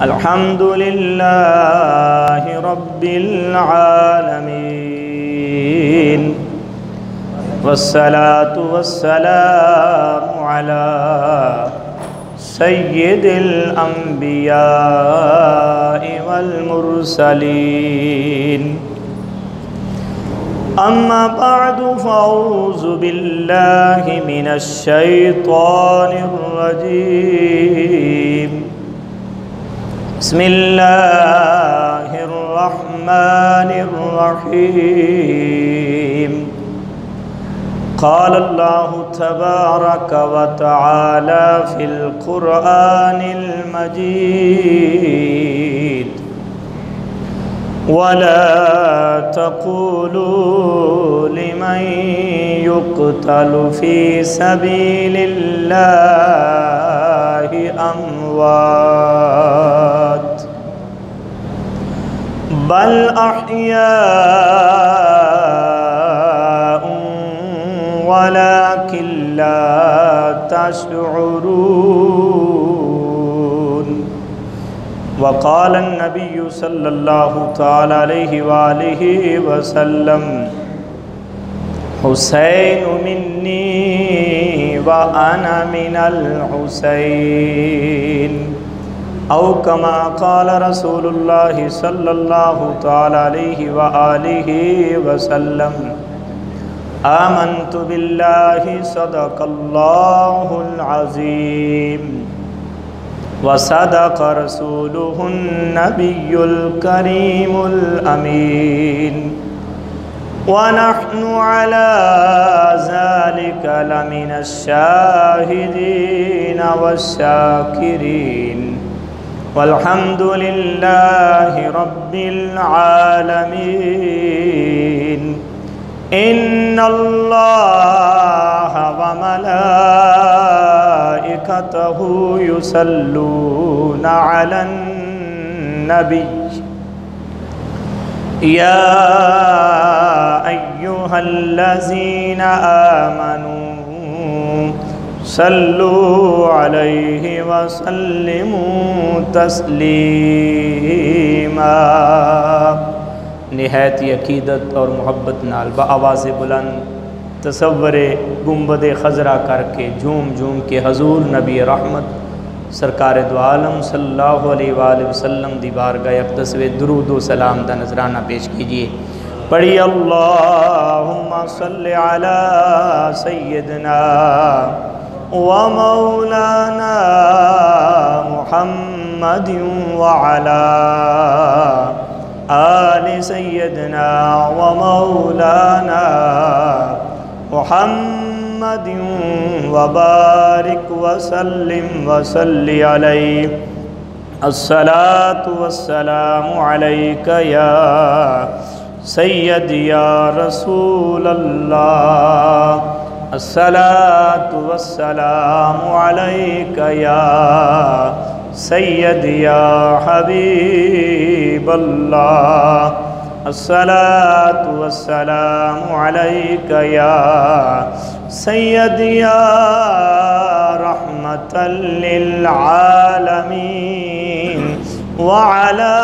الحمد لله رب العالمين والصلاة والسلام على سيد الأنبياء والمرسلين أما بعد فأعوذ بالله من الشيطان الرجيم بسم الله الرحمن الرحيم قال الله تبارك وتعالى في القرآن المجيد ولا تقولوا لمن يقتل في سبيل الله أموات بل أحياء ولكن لا تشعرون وقال النبي صلى الله تعالى عليه وآله وسلم حسين مني وأنا من الحسين أو كما قال رسول الله صلى الله تعالى عليه وآله وسلم آمنت بالله صدق الله العظيم وصدق رسوله النبي الكريم الأمين ونحن على ذلك لمن الشاهدين والشاكرين والحمد لله رب العالمين إن الله وملائكته يصلون على النبي يا أيها الذين آمنوا صلوا عليه وسلموا تسلیما۔ نہایت عقیدت اور محبت نال بآواز بلند تصور گنبد خضرا کر کے جھوم جھوم کے حضور نبی رحمت سرکار دو عالم صلی اللہ علیہ وآلہ وسلم دی بارگاہ اقدس و درود و سلام دا نذرانہ پیش کیجئے۔ پڑھی اللہم صلی علی سیدنا و مولانا محمد وعلا آل سیدنا و مولانا محمد وبارک وسلم وصلی علیہ الصلاة والسلام علیک یا سید یا رسول اللہ الصلاة والسلام علیک یا سید یا حبیب اللہ الصلاة والسلام علیک یا سید یا رحمتا للعالمین وعلا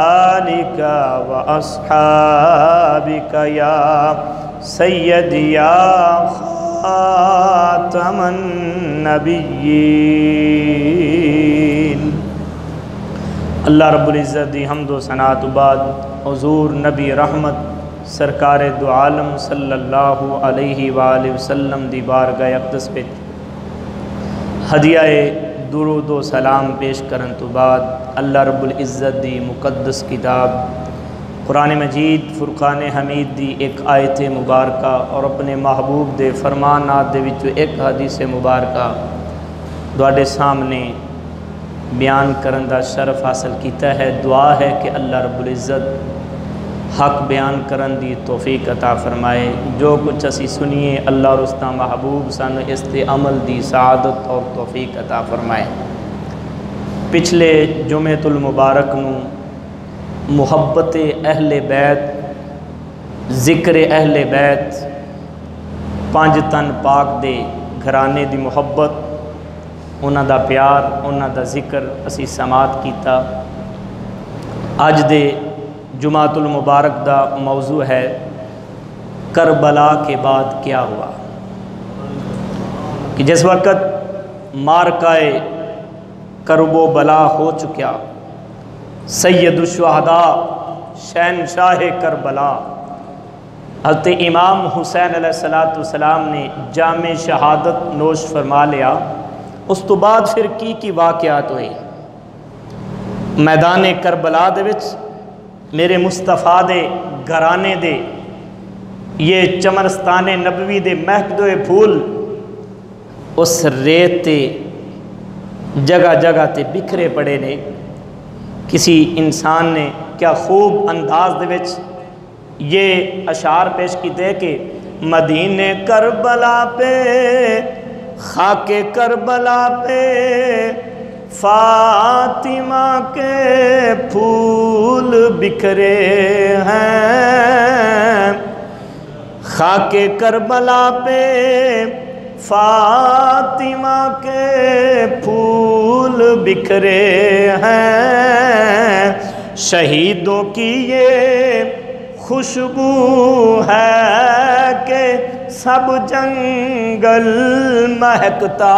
آلک واصحابک یا سید یا خاتم النبیین۔ اللہ رب العزت دی حمد و ثناء تو بعد حضور نبی رحمت سرکار دو عالم صلی اللہ علیہ وآلہ وسلم دی بارگاہ اقدس پہ ہدیہ درود و سلام پیش کرن تو بعد اللہ رب العزت دی مقدس کتاب قرآن مجید فرقان حمید دی ایک آیت مبارکہ اور اپنے محبوب دے فرمانات دے وچوں ایک حدیث مبارکہ دوڑے سامنے بیان کرن دا شرف حاصل کیتا ہے۔ دعا ہے کہ اللہ رب العزت حق بیان کرن دی توفیق عطا فرمائے۔ جو کچھ اسی سنیے اللہ اور اس دا محبوب سانو اس تے عمل دی سعادت اور توفیق عطا فرمائے۔ پچھلے جمعۃ المبارک نو محبت اہل بیت، ذکر اہل بیت، پانچ تن پاک دے گھرانے دی محبت انہاں دا پیار، انہاں دا ذکر اسی سماعت کیتا۔ اج دے جمعۃ المبارک دا موضوع ہے کربلا کے بعد کیا ہوا، کہ جس وقت مارکہ کرب و بلا ہو چکیا، سید الشہداء شہنشاہ کربلا حضرت امام حسین علیہ السلام نے جام شہادت نوش فرما لیا۔ اس تو بعد پھر کی واقعات ہوئے میدان کربلا دے وچ میرے مصطفیٰ دے گھرانے دے یہ چمرستان نبوی دے مہکدے پھول اس ریت تے جگہ جگہ تے بکھرے پڑے نے۔ کسی انسان نے کیا خوب انداز دے وچ یہ اشعار پیش کیتے کہ مدینے کربلا پہ، خاک کربلا پہ فاطمہ کے پھول بکھرے ہیں، خاک کربلا پہ فاطمہ کے پھول بکھرے ہیں، شہیدوں کی یہ خوشبو ہے کہ سب جنگل مہکتا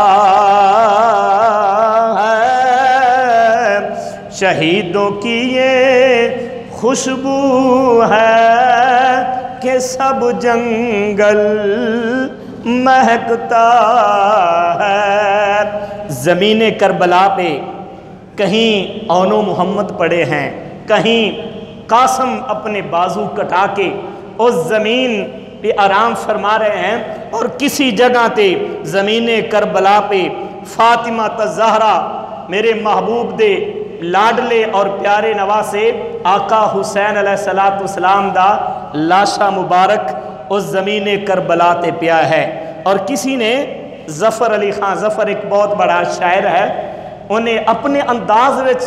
ہے، شہیدوں کی یہ خوشبو ہے کہ سب جنگل مہکتا ہے۔ زمین کربلا پہ کہیں اون و محمد پڑے ہیں، کہیں قاسم اپنے بازو کٹا کے اس زمین پہ آرام فرما رہے ہیں، اور کسی جگہ تے زمین کربلا پہ فاطمہ الزہرا میرے محبوب دے لاڈلے اور پیارے نواسے آقا حسین علیہ السلام دا لاشا مبارک اس زمین کربلا تے پیا ہے۔ اور کسی نے ظفر علی خان، ظفر ایک بہت بڑا شاعر ہے، انہیں اپنے انداز وچ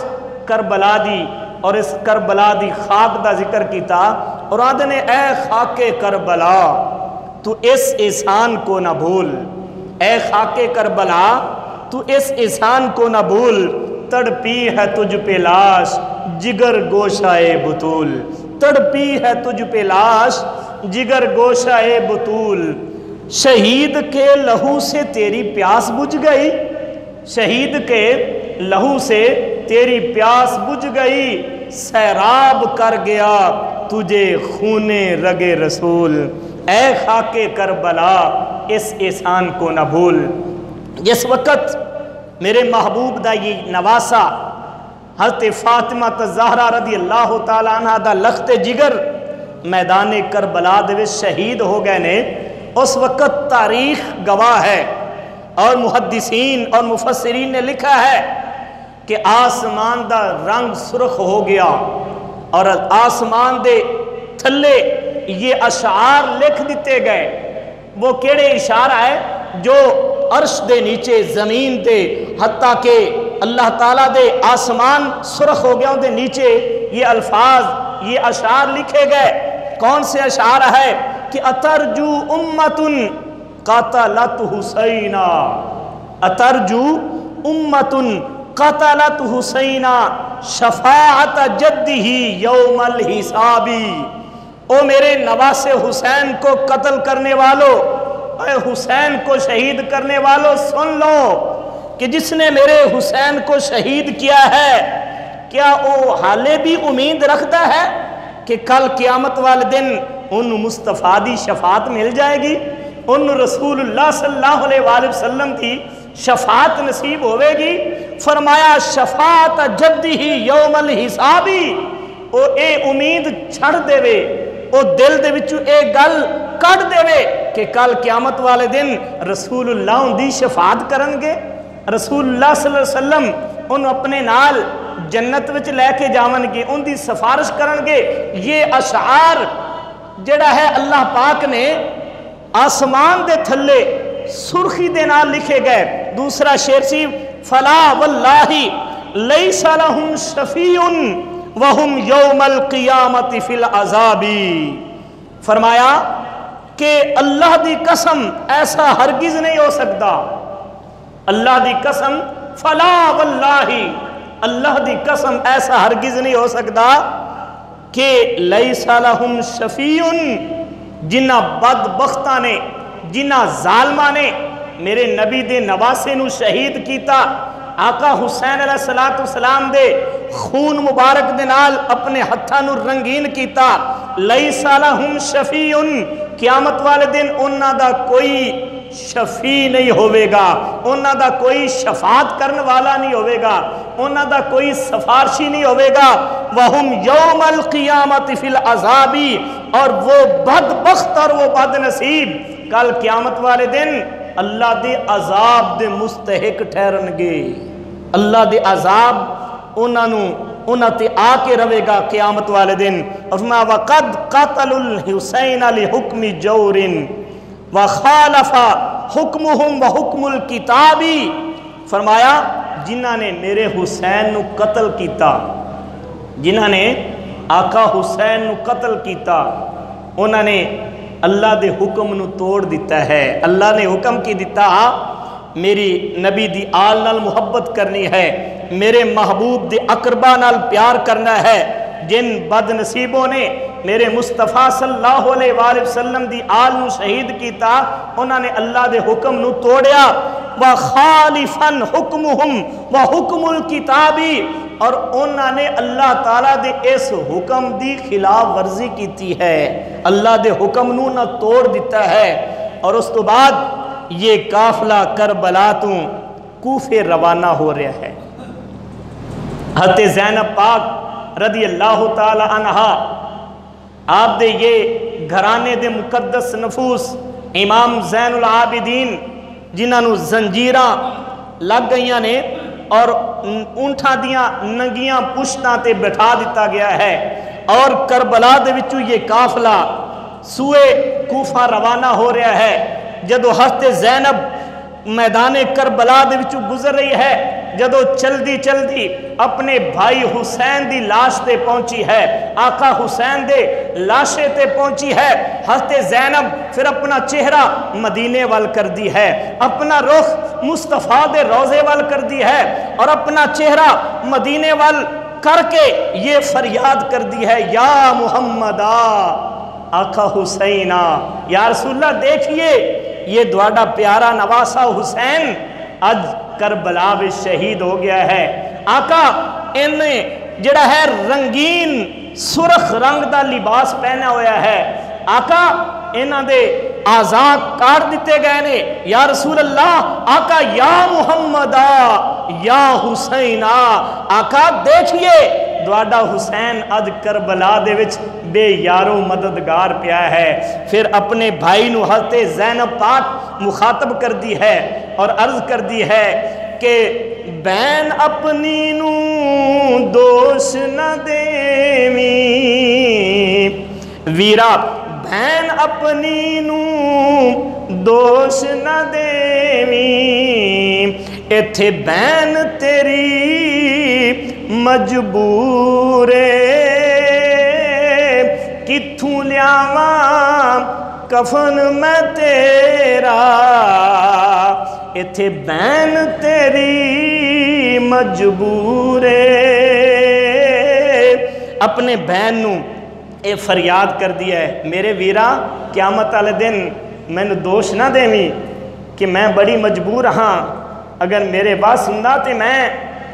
کربلا دی اور اس کربلا دی خاک دا ذکر کیتا، اور آدھے نے اے خاک کربلا تو اس احسان کو نہ بھول، اے خاک کربلا تو اس احسان کو نہ بھول، تڑپی ہے تجھ پہ لاش جگر گوشائے بطول، تڑپی ہے تجھ پہ لاش جگر گوشائے بطول، شہید کے لہو سے تیری پیاس بجھ گئی، شہید کے لہو سے تیری پیاس بجھ گئی، سیراب کر گیا تجھے خون رگ رسول، اے خاک کربلا اس احسان کو نہ بھول۔ جس وقت میرے محبوب دا یہ نواسا حضرت فاطمہ الزہرا رضی اللہ تعالیٰ عنہ دا لخت جگر میدان کربلا دے وچ شہید ہو گئے نے، اس وقت تاریخ گواہ ہے اور محدثین اور مفسرین نے لکھا ہے کہ آسمان دا رنگ سرخ ہو گیا، اور آسمان دے تھلے یہ اشعار لکھ دیتے گئے۔ وہ کیڑے اشارہ ہے جو عرش دے نیچے زمین دے حتیٰ کہ اللہ تعالیٰ دے آسمان سرخ ہو گیا، دے نیچے یہ الفاظ یہ اشعار لکھے گئے۔ کون سے اشعار ہے کہ اترجو امت قتلت حسینا، اترجو امت قتلت حسینا شفاعت جدہ یوم الحسابی، او میرے نواسے حسین کو قتل کرنے والوں، اے حسین کو شہید کرنے والوں سن لو کہ جس نے میرے حسین کو شہید کیا ہے، کیا وہ حالے بھی امید رکھتا ہے کہ کل قیامت والے دن ان مصطفیٰ دی شفاعت مل جائے گی، ان رسول اللہ صلی اللہ علیہ وآلہ وسلم کی شفاعت نصیب ہوئے گی؟ فرمایا شفاعت جدہ یوم الحسابی، او اے امید چھڑ دے وے، او دل دے وچوں اے گل کٹ دے وے کہ کل قیامت والے دن رسول اللہ ان دی شفاعت کرن گے، رسول اللہ صلی اللہ علیہ وسلم ان اپنے نال جنت وچ لے کے جاون گے، ان دی سفارش کرن گے۔ یہ اشعار جڑا ہے اللہ پاک نے آسمان دے تھلے سرخی دے نال لکھے گئے۔ دوسرا شعر سی فلا واللہ لیس لہم شفیع وہم یوم القیامت فی العذاب، فرمایا کہ اللہ دی قسم ایسا ہرگز نہیں ہو سکتا، اللہ دی قسم فلا واللہ اللہ دی قسم ایسا ہرگز نہیں ہو سکتا کہ لیس لہم شفیع جنہ بدبختاں نے جنہ ظالماں نے میرے نبی دے نواسے نو شہید کیتا آقا حسین علیہ السلام دے خون مبارک دے نال اپنے ہتھاں نو رنگین کیتا لیس لہم شفیع قیامت والے دن انہاں دا کوئی شفیع نہیں ہوئے گا انہاں دا کوئی شفاعت کرنے والا نہیں ہوئے گا انہاں دا کوئی سفارشی نہیں ہوئے گا وہم یوم القیامت فی العذابی اور وہ بدبخت اور وہ بد نصیب کل قیامت والے دن اللہ دے عذاب دے مستحق ٹھہرن گے اللہ دے عذاب انہاں تے آ کے روے گا قیامت والے دن اور فرمایا وَقَدْ قَتَلُ الْحُسَيْنَ لِحُكْمِ جَوْرٍ وَخَالَفَ حُكْمُهُمْ وَحُكْمُ الْكِتَابِ فرمایا جنہاں نے میرے حسین نو قتل کیتا جنہاں نے آقا حسین نو قتل کیتا انہاں نے اللہ دے حکم نو توڑ دیتا ہے اللہ نے حکم کی دیتا میری نبی دی آل نال محبت کرنی ہے میرے محبوب دے اقربا نال پیار کرنا ہے جن بد نصیبوں نے میرے مصطفیٰ صلی اللہ علیہ وآلہ وسلم دی آل نو شہید کیتا انہاں نے اللہ دے حکم نو توڑیا وَخَالِفًا حُكْمُهُمْ وَحُكْمُ الْكِتَابِ اور انہاں نے اللہ تعالیٰ دے اس حکم دی خلاف ورزی کیتی ہے اللہ دے حکم نو نہ توڑ دیتا ہے اور اس تو بعد یہ قافلہ کربلا تو کوفے روانہ ہو رہا ہے حضرت زینب پاک رضی اللہ تعالی عنہ آپ دے یہ گھرانے دے مقدس نفوس امام زین العابدین جنہاں نو زنجیراں لگ گئیاں نے اور اونٹھاں دیاں ننگیاں پشتاں تے بٹھا دیتا گیا ہے اور کربلا دے وچوں یہ قافلہ سوئے کوفہ روانہ ہو رہا ہے جدو حضرت زینب میدان کربلا دے وچوں گزر رہی ہے جدو چلدی اپنے بھائی حسین دی لاش تے پہنچی ہے آقا حسین دے لاشے تے پہنچی ہے حضرت زینب پھر اپنا چہرہ مدینے وال کر دی ہے اپنا رخ مصطفیٰ دے روزے وال کر دی ہے اور اپنا چہرہ مدینے وال کر کے یہ فریاد کر دی ہے یا محمد آقا حسینہ یا رسول اللہ دیکھئے یہ دوڑا پیارا نواسا حسین اج کربلا میں شہید ہو گیا ہے آقا انہیں جڑا ہے رنگین سرخ رنگ دا لباس پہنا ہویا ہے آقا انہاں دے آزاد کاٹ دیتے گئے نے یا رسول اللہ آقا یا محمد یا حسین آقا دیکھئے دوڑا حسین اج کربلا دے وچ بے یارو مددگار پیا ہے پھر اپنے بھائی نو حضرت زینب پاک مخاطب کر دی ہے اور عرض کر دی ہے کہ بین اپنی نو دوش نہ دیویں ویرا بین اپنی نو دوش نہ دیویں ایتھے بین تیری مجبورے کتھوں لیاواں کفن میں تیرا ایتھے بین تیری مجبورے اپنے بہن نو اے فریاد کر دیا ہے میرے ویرا قیامت والے دن مینوں دوش نہ دیویں کہ میں بڑی مجبور ہاں اگر میرے باس ہوندا تے میں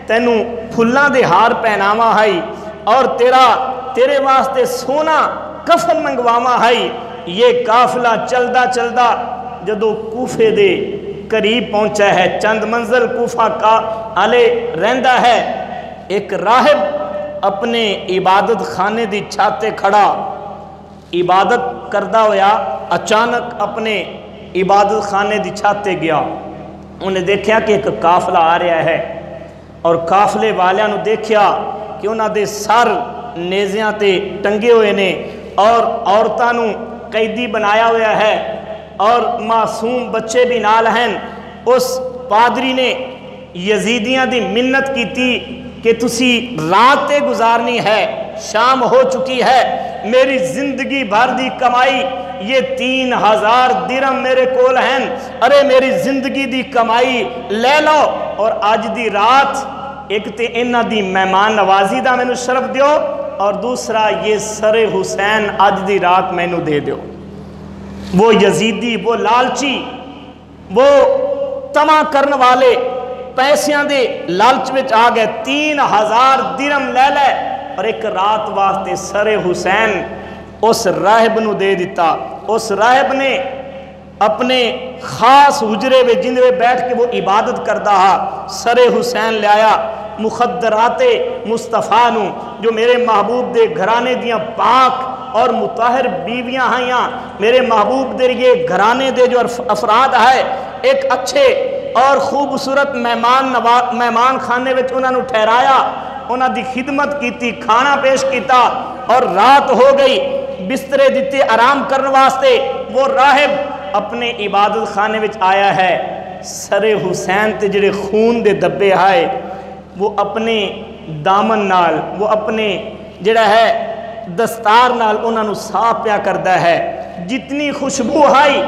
تینوں پھلاں دے ہار پہناواں ہائی اور تیرے واسطے سونا کفن منگواواں ہائی یہ قافلہ چلدا جدو کوفے دے قریب پہنچا ہے چند منزل کوفہ کا آلے رہندا ہے ایک راہب اپنے عبادت خانے دی چھاتے کھڑا عبادت کردہ ہویا اچانک اپنے عبادت خانے دی چھاتے گیا انہیں دیکھیا کہ ایک قافلہ آ رہا ہے اور قافلے والیاں نو دیکھیا کہ انہاں دے سر نیزیاں تے ٹنگے ہوئے نے اور عورتاں نو قیدی بنایا ہوا ہے اور معصوم بچے بھی نال ہیں اس پادری نے یزیدیاں دی منت کی تھی کہ تسی رات تے گزارنی ہے شام ہو چکی ہے میری زندگی بھر دی کمائی یہ 3000 درہم میرے کول ہیں، ارے میری زندگی دی کمائی لے لو اور آج دی رات ایک تے انہاں دی مہمان نوازی دا مینوں شرف دیو اور دوسرا یہ سر حسین آج دی رات مینوں دے دیو۔ وہ یزیدی، وہ لالچی، وہ تما کرن والے پیسیاں دے لالچ وچ آ گئے، 3000 درہم لے لے اور ایک رات واسطے سر حسین اس راہب نو دے دیتا۔ اس راہب نے اپنے خاص حجرے میں جن میں بیٹھ کے وہ عبادت کرتا ہا سر حسین لے آیا، مخدرات مصطفیٰ نو جو میرے محبوب دے گھرانے دیاں پاک اور مطہر بیویاں ہیں، میرے محبوب دے یہ گھرانے دے جو افراد ہے، ایک اچھے اور خوبصورت مہمان خانے وچ انہاں نو ٹھہرایا، انہاں دی خدمت کیتی، کھانا پیش کیتا اور رات ہو گئی، بسترے دیتے آرام کرنے واسطے۔ وہ راہب اپنے عبادت خانے وچ آیا ہے، سر حسین تے جڑے خون دے دبے آئے وہ اپنے دامن نال، وہ اپنے جڑا ہے دستار نال انہاں نو صاف پیا کردا ہے، جتنی خوشبو آئی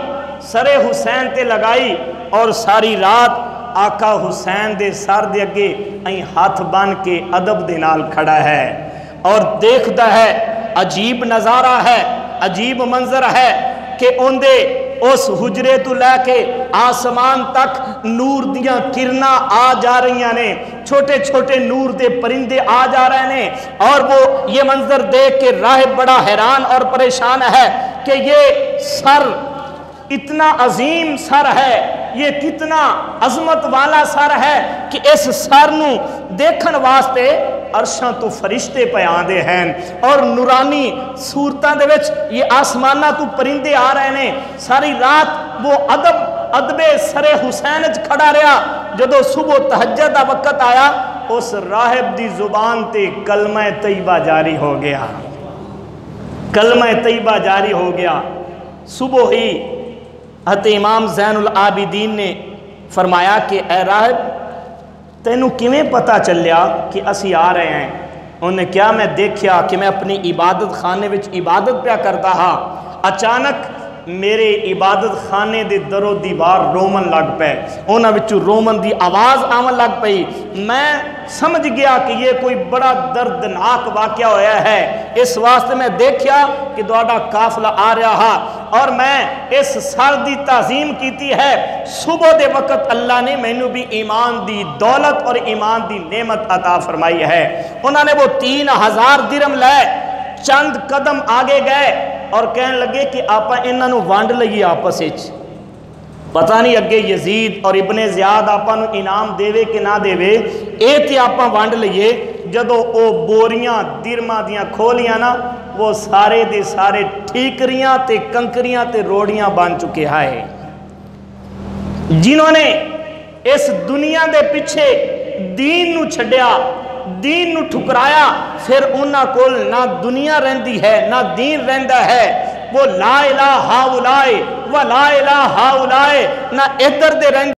سر حسین تے لگائی اور ساری رات آقا حسین دے سر دے اگے این ہاتھ بن کے ادب دے نال کھڑا ہے اور دیکھتا ہے۔ عجیب نظارہ ہے، عجیب منظر ہے کہ ان دے اس حجرے تو لے کے آسمان تک نور دیاں کرنا آ جا رہی ہیں، چھوٹے چھوٹے نور دے پرندے آ جا رہے ہیں، اور وہ یہ منظر دیکھ کے راہب بڑا حیران اور پریشان ہے کہ یہ سر اتنا عظیم سر ہے، یہ کتنا عظمت والا سر ہے کہ اس سر نو دیکھن واسطے عرشاں تو فرشتے پہ آندے ہیں اور نورانی صورتاں دے وچ یہ آسمانہ تو پرندے آ رہے ہیں۔ ساری رات وہ ادب سر حسین کھڑا رہا، جدو صبح تہجد دا وقت آیا اس راہب دی زبان تے کلمہ طیبہ جاری ہو گیا، کلمہ طیبہ جاری ہو گیا۔ صبح ہی حضرت امام زین العابدین نے فرمایا کہ اے راہب تینوں کیویں پتہ چلیا کہ اسی آ رہے ہیں؟ انہوں نے کیا میں دیکھیا کہ میں اپنی عبادت خانے وچ عبادت پیا کرتا ہا، اچانک میرے عبادت خانے دے در و دیوار رومن لگ پے، انہاں وچوں رومن دی آواز آمن لگ پئی، میں سمجھ گیا کہ یہ کوئی بڑا دردناک واقعہ ہویا ہے، اس واسطے میں دیکھیا کہ دوڑا قافلہ آ رہا ہا اور میں اس سر دی تعظیم کیتی ہے۔ صبح دے وقت اللہ نے مینوں بھی ایمان دی دولت اور ایمان دی نعمت عطا فرمائی ہے۔ انہوں نے وہ 3000 درہم لے چند قدم آگے گئے اور کہنے لگے کہ آپا انہاں نو وانڈ لئیے آپس وچ، پتہ نہیں اگے یزید اور ابن زیاد آپا نو انعام دیوے کہ نہ دیوے، اے تے آپا وانڈ لئیے۔ جدو او بوریاں درماں دیاں کھولیاں نا، وہ سارے دے سارے ٹھیکریاں تے کنکریاں تے روڑیاں بن چکے ہیں، جنہوں نے اس دنیا دے پیچھے دین نو چھڈیا، دین نو ٹھکرایا، پھر انہاں کول نہ دنیا رہندی ہے نہ دین رہندا ہے۔ وہ لا الہ ہاؤلائے و لا الہ ہاؤلائے، نہ ادھر دے رہندے